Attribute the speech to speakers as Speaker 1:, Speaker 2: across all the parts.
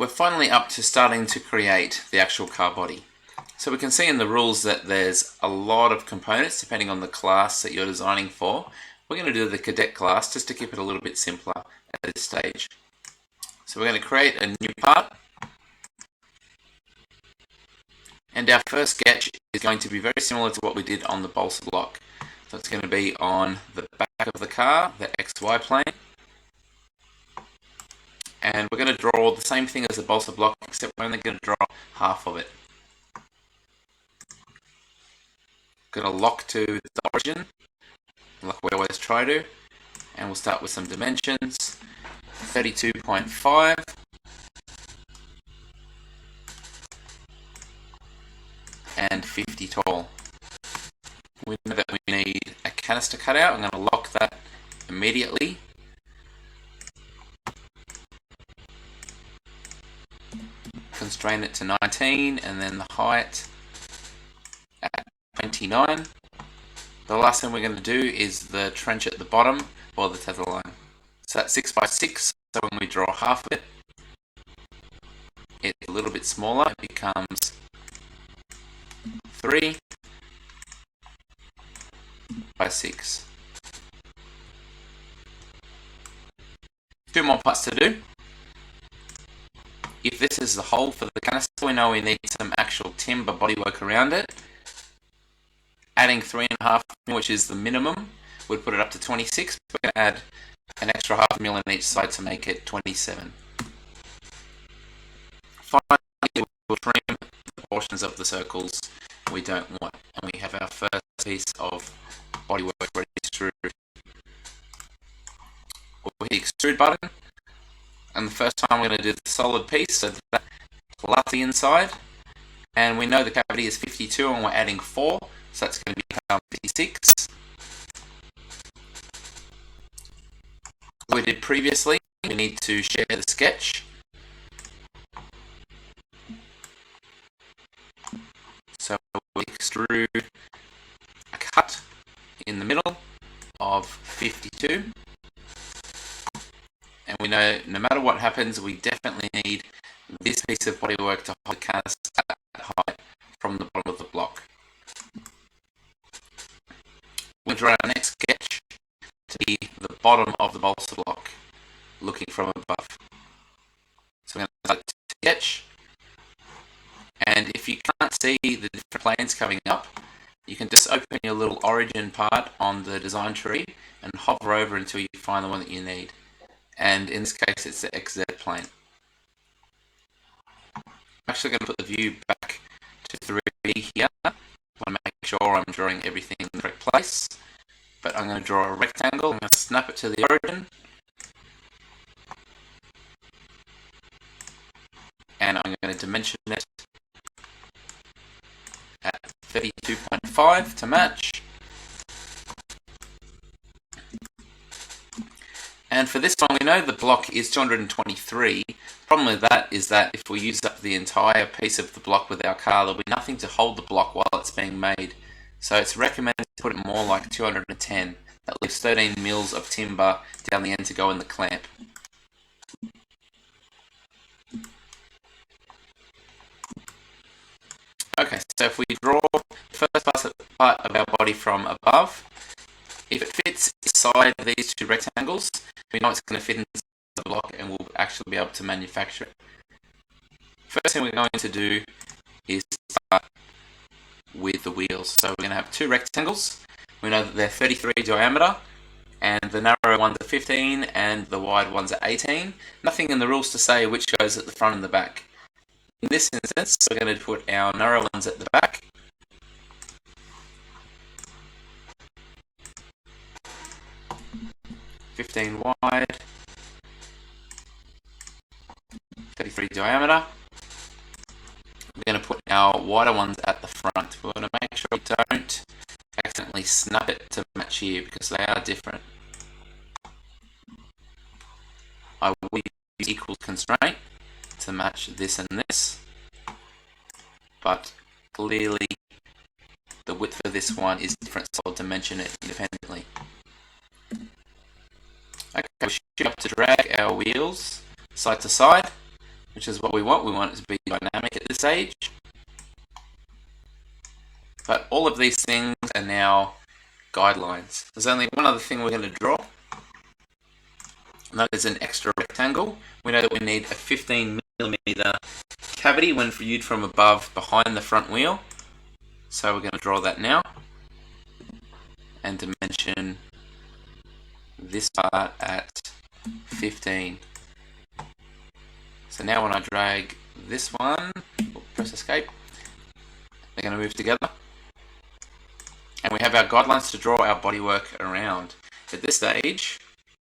Speaker 1: We're finally up to starting to create the actual car body. So we can see in the rules that there's a lot of components depending on the class that you're designing for. We're going to do the cadet class just to keep it a little bit simpler at this stage. So we're going to create a new part. And our first sketch is going to be very similar to what we did on the balsa block. So it's going to be on the back of the car, the XY plane. And we're going to draw the same thing as the balsa block, except we're only going to draw half of it. Going to lock to the origin, like we always try to, and we'll start with some dimensions. 32.5 and 50 tall. We know that we need a canister cutout. I'm going to lock that immediately. Constrain it to 19, and then the height at 29. The last thing we're going to do is the trench at the bottom, or the tether line. So that's 6 by 6, so when we draw half of it, it's a little bit smaller. It becomes 3 by 6. 2 more parts to do. If this is the hole for the canister, we know we need some actual timber bodywork around it. Adding 3.5 mil, which is the minimum, would put it up to 26. We're going to add an extra 0.5 mil on each side to make it 27. Finally, we'll trim the portions of the circles we don't want, and we have our first piece of bodywork ready to extrude. We'll hit the extrude button, and the first time we're going to do the solid piece, so that plus the inside, and we know the cavity is 52 and we're adding 4, so that's going to become 56. We did previously, we need to share the sketch. So we extrude a cut in the middle of 52. And we know no matter what happens, we definitely need this piece of bodywork to hold the canister at that height from the bottom of the block. We'll draw our next sketch to be the bottom of the balsa block, looking from above. So we're going to select sketch, and if you can't see the different planes coming up, you can just open your little origin part on the design tree and hover over until you find the one that you need. And in this case, it's the XZ plane. I'm actually going to put the view back to 3D here. I want to make sure I'm drawing everything in the correct place. But I'm going to draw a rectangle. I'm going to snap it to the origin. And I'm going to dimension it at 32.5 to match. And for this one, we know the block is 223. The problem with that is that if we use up the entire piece of the block with our car, there'll be nothing to hold the block while it's being made. So it's recommended to put it more like 210. That leaves 13 mils of timber down the end to go in the clamp. Okay, so if we draw the first part of our body from above, if it fits inside these two rectangles, we know it's going to fit inside the block and we'll actually be able to manufacture it. First thing we're going to do is start with the wheels. So we're going to have 2 rectangles. We know that they're 33 diameter, and the narrow ones are 15 and the wide ones are 18. Nothing in the rules to say which goes at the front and the back. In this instance, we're going to put our narrow ones at the back. Wide, 33 diameter. We're going to put our wider ones at the front. We want to make sure we don't accidentally snap it to match here because they are different. I will use equal constraint to match this and this, but clearly the width of this one is different, so I'll dimension it independently. Okay, we should be able to drag our wheels side to side. which is what we want. We want it to be dynamic at this stage. But all of these things are now guidelines. There's only one other thing we're going to draw, and that is an extra rectangle. We know that we need a 15mm cavity when viewed from above behind the front wheel. So we're going to draw that now and dimension this part at 15. So now when I drag this one, press escape, they're going to move together. And we have our guidelines to draw our bodywork around. At this stage,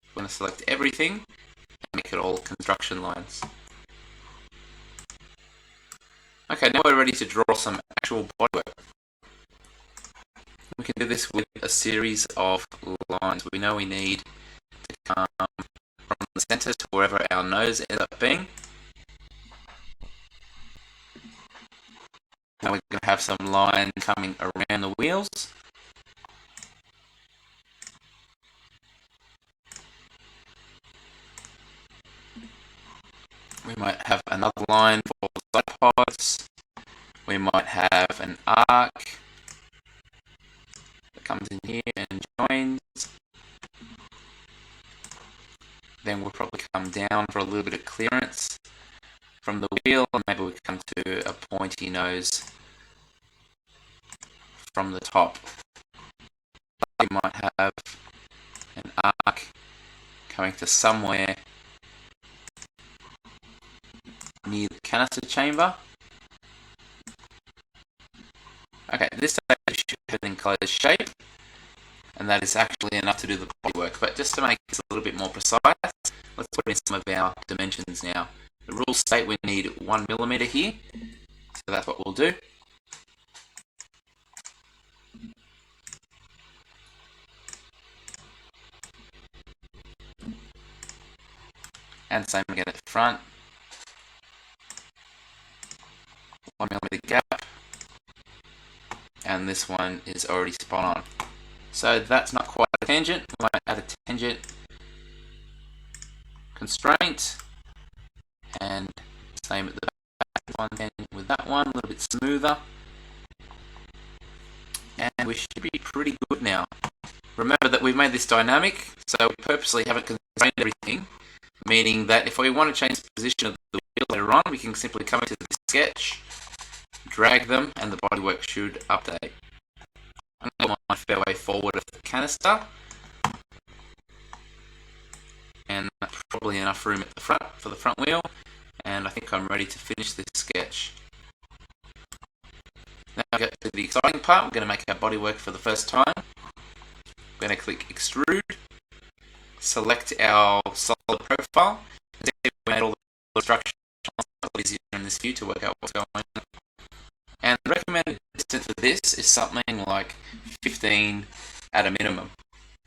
Speaker 1: we're going to select everything and make it all construction lines. Okay, now we're ready to draw some actual bodywork. We can do this with a series of lines. We know we need to come from the center to wherever our nose ends up being. Now we're going to have some line coming around the wheels. We might have another line for the side pods. We might have an arc that comes in here and joins. Then we'll probably come down for a little bit of clearance from the wheel, and maybe we come to a pointy nose from the top. We might have an arc coming to somewhere near the canister chamber. Okay, this stage should have an enclosed shape, and that is actually enough to do the bodywork. But just to make this a little bit more precise, let's put in some of our dimensions now. The rules state we need 1mm here, so that's what we'll do. And same again at the front. 1mm gap, and this one is already spot on. So that's not quite a tangent. We might add a tangent constraint, and same at the back, one tangent with that one, a little bit smoother, and we should be pretty good now. Remember that we've made this dynamic, so we purposely haven't constrained everything, meaning that if we want to change the position of the wheel later on, we can simply come into the sketch, drag them, and the bodywork should update. I'm going to go my fairway forward of the canister, and that's probably enough room at the front for the front wheel, and I think I'm ready to finish this sketch. Now we get to the exciting part. We're going to make our bodywork for the first time. We're going to click extrude, select our solid profile, and see if we made all the structure easier in this view to work out what's going on. And the recommended distance for this is something like 15 at a minimum.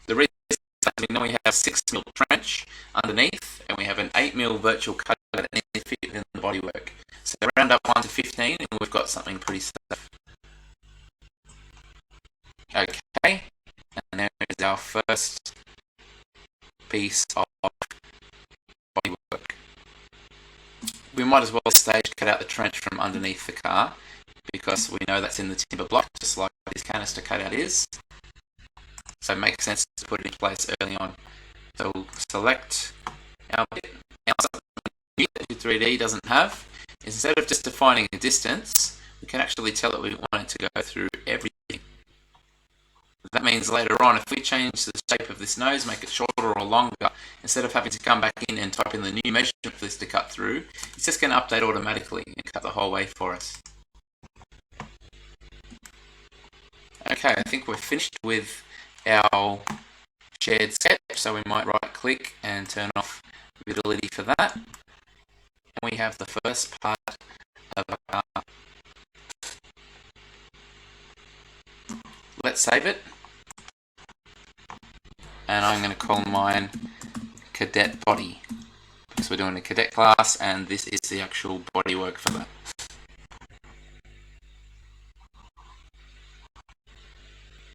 Speaker 1: The reason is that we know we have a 6mm trench underneath, and we have an 8mm virtual cut that needs to fit within the bodywork. So round up 1 to 15, and we've got something pretty safe. Okay, and there is our first piece of bodywork. We might as well stage cut out the trench from underneath the car, because we know that's in the timber block, just like this canister cutout is. So it makes sense to put it in place early on. So we'll select our bit. Now something that 3D doesn't have, instead of just defining a distance, we can actually tell it we want it to go through everything. That means later on, if we change the shape of this nose, make it shorter or longer, instead of having to come back in and type in the new measurement for this to cut through, it's just going to update automatically and cut the whole way for us. Okay, I think we're finished with our shared sketch, so we might right click and turn off visibility for that. And we have the first part of our car. Let's save it. And I'm going to call mine Cadet Body, because we're doing a cadet class and this is the actual bodywork for that.